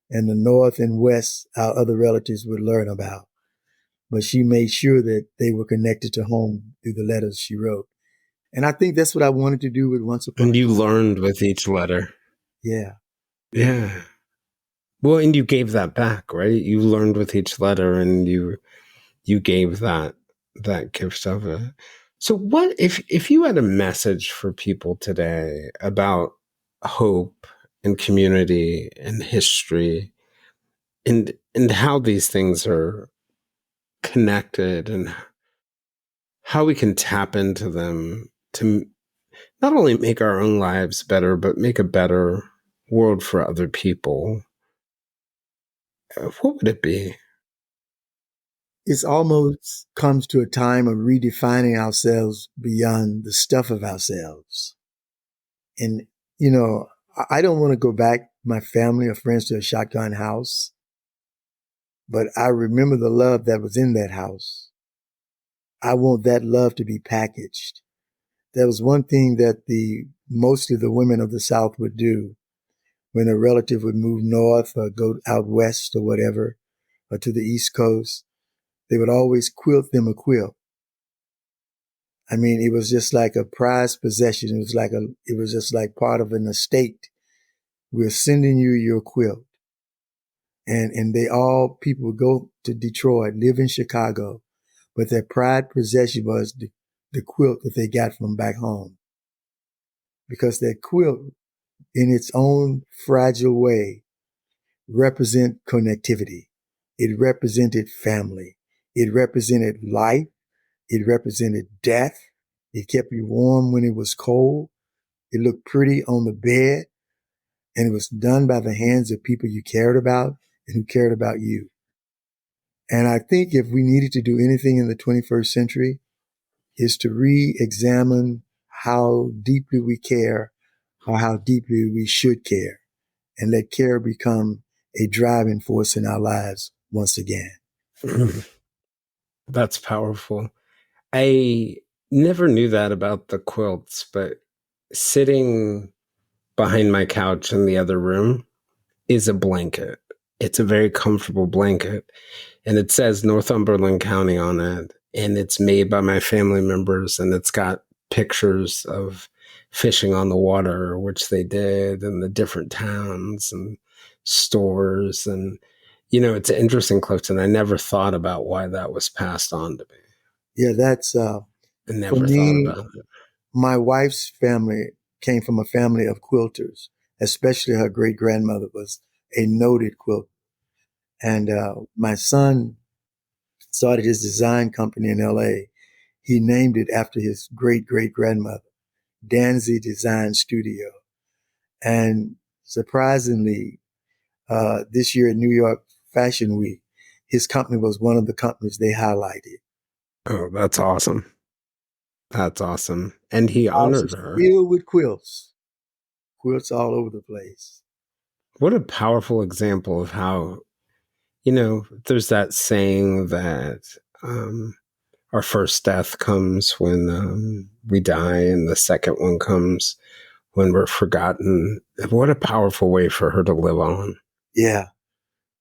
and the North and West our other relatives would learn about. But she made sure that they were connected to home through the letters she wrote. And I think that's what I wanted to do with Once Upon a And Time. you learned with each letter. Yeah. Yeah. Well, and you gave that back, right? You learned with each letter and you gave that gift of it. So what if you had a message for people today about hope and community and history and how these things are connected and how we can tap into them to not only make our own lives better, but make a better world for other people, what would it be? It's almost comes to a time of redefining ourselves beyond the stuff of ourselves. And, I don't want to go back, my family or friends, to a shotgun house, but I remember the love that was in that house. I want that love to be packaged. That was one thing that mostly the women of the South would do when a relative would move north or go out west or whatever, or to the East Coast. They would always quilt them a quilt. I mean, it was just like a prized possession. It was just like part of an estate. We're sending you your quilt. And people would go to Detroit, live in Chicago, but their pride possession was the quilt that they got from back home. Because that quilt, in its own fragile way, represent connectivity. It represented family. It represented life. It represented death. It kept you warm when it was cold. It looked pretty on the bed. And it was done by the hands of people you cared about and who cared about you. And I think if we needed to do anything in the 21st century, is to re-examine how deeply we care or how deeply we should care, and let care become a driving force in our lives once again. That's powerful. I never knew that about the quilts, but sitting behind my couch in the other room is a blanket. It's a very comfortable blanket. And it says Northumberland County on it. And it's made by my family members. And it's got pictures of fishing on the water, which they did, and the different towns and stores. And, it's interesting, Clifton. I never thought about why that was passed on to me. Yeah, that's, I for never thought me, about it. my wife's family came from a family of quilters, especially her great grandmother was a noted quilter. And my son started his design company in LA. He named it after his great great grandmother, Danzy Design Studio. And surprisingly, this year at New York Fashion Week, his company was one of the companies they highlighted. Oh, that's awesome. That's awesome. And he House honored is her. filled with quilts all over the place. What a powerful example of how, there's that saying that our first death comes when we die, and the second one comes when we're forgotten. What a powerful way for her to live on. Yeah,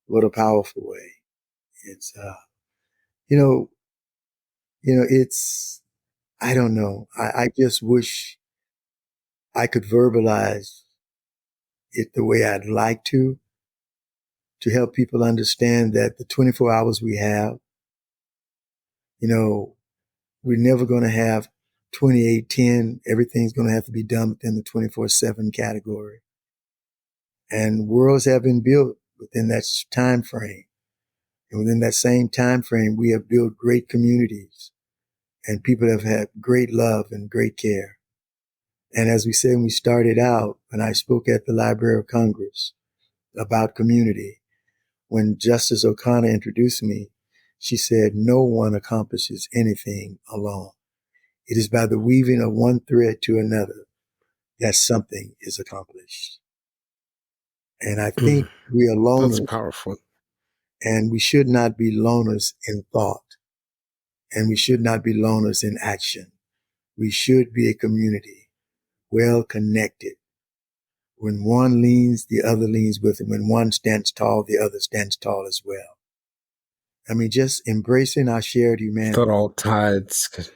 what a powerful way. It's, you know, it's, I don't know. I just wish I could verbalize it the way I'd like to help people understand that the 24 hours we have, we're never going to have 2810. Everything's going to have to be done within the 24/7 category. And worlds have been built within that time frame. And within that same time frame, we have built great communities, and people have had great love and great care. And as we said when we started out, when I spoke at the Library of Congress about community, when Justice O'Connor introduced me, she said, no one accomplishes anything alone. It is by the weaving of one thread to another that something is accomplished. And I think we are That's loners, powerful. and we should not be loners in thought, and we should not be loners in action. We should be a community, well connected. When one leans, the other leans with him. When one stands tall, the other stands tall as well. I mean, just embracing our shared humanity. That all tides could,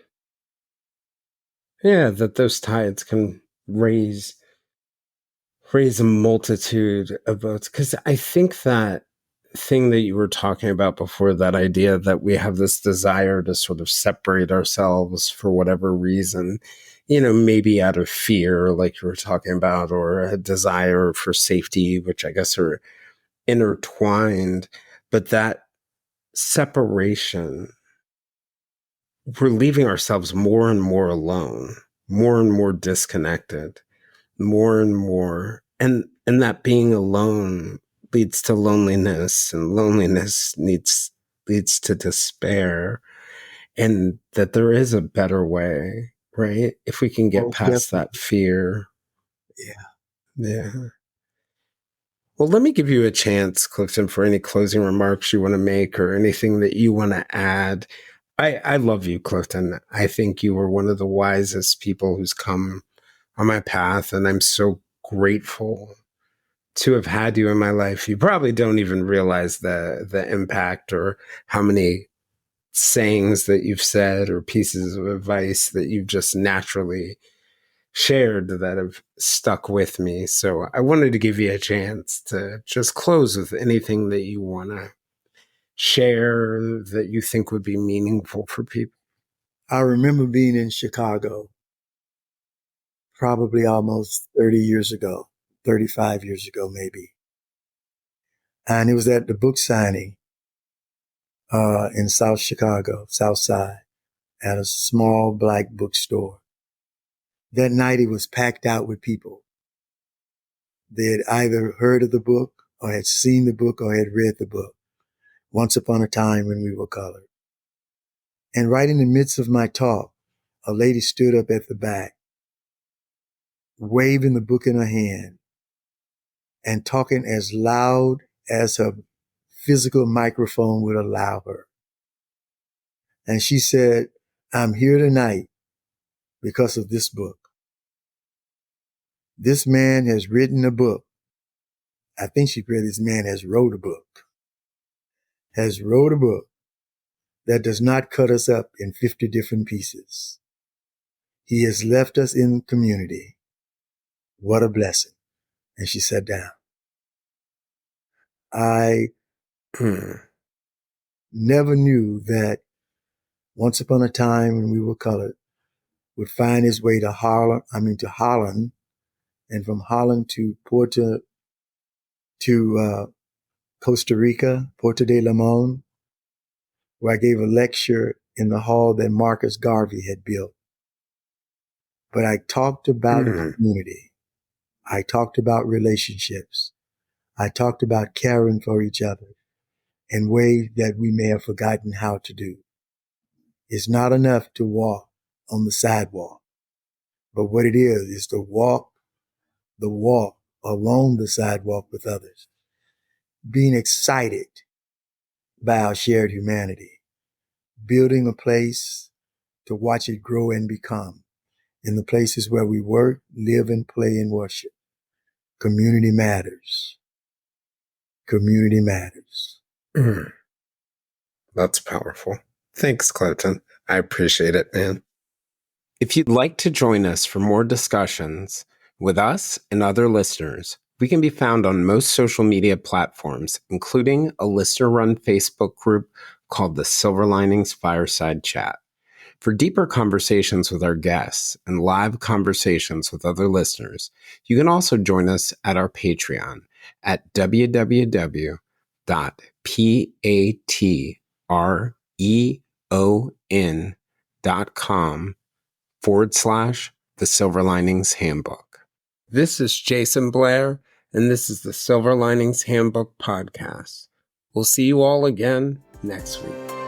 yeah, that those tides can raise a multitude of boats. Because I think that thing that you were talking about before, that idea that we have this desire to sort of separate ourselves for whatever reason, maybe out of fear, like you were talking about, or a desire for safety, which I guess are intertwined. But that separation, we're leaving ourselves more and more alone. more and more disconnected, more and more, and that being alone leads to loneliness, and loneliness leads to despair, and that there is a better way, right? If we can get Most past that definitely. fear. Yeah. Yeah. Well, let me give you a chance, Clifton, for any closing remarks you want to make or anything that you want to add. I love you, Clifton. I think you were one of the wisest people who's come on my path, and I'm so grateful to have had you in my life. You probably don't even realize the impact or how many sayings that you've said or pieces of advice that you've just naturally shared that have stuck with me. So I wanted to give you a chance to just close with anything that you want to share that you think would be meaningful for people. I remember being in Chicago probably almost 30 years ago, 35 years ago, maybe. And it was at the book signing in South Chicago, South Side, at a small black bookstore. That night it was packed out with people. They had either heard of the book or had seen the book or had read the book. Once Upon a Time When We Were Colored. And right in the midst of my talk, a lady stood up at the back, waving the book in her hand and talking as loud as her physical microphone would allow her. And she said, I'm here tonight because of this book. This man has written a book. I think she read this man has wrote a book. Has wrote a book that does not cut us up in 50 different pieces. He has left us in community. What a blessing. And she sat down. I never knew that Once Upon a Time When We Were Colored would find his way to Holland, and from Holland to Costa Rica, Puerto de Limon, where I gave a lecture in the hall that Marcus Garvey had built. But I talked about community. I talked about relationships. I talked about caring for each other in ways that we may have forgotten how to do. It's not enough to walk on the sidewalk, but what it is to walk the walk along the sidewalk with others, being excited by our shared humanity, building a place to watch it grow and become in the places where we work, live, and play and worship. Community matters. Community matters. That's powerful. Thanks, Clifton. I appreciate it, man. If you'd like to join us for more discussions with us and other listeners, we can be found on most social media platforms, including a listener-run Facebook group called the Silver Linings Fireside Chat. For deeper conversations with our guests and live conversations with other listeners, you can also join us at our Patreon at www.patreon.com/The Silver Linings Handbook. This is Jayson Blair, and this is the Silver Linings Handbook podcast. We'll see you all again next week.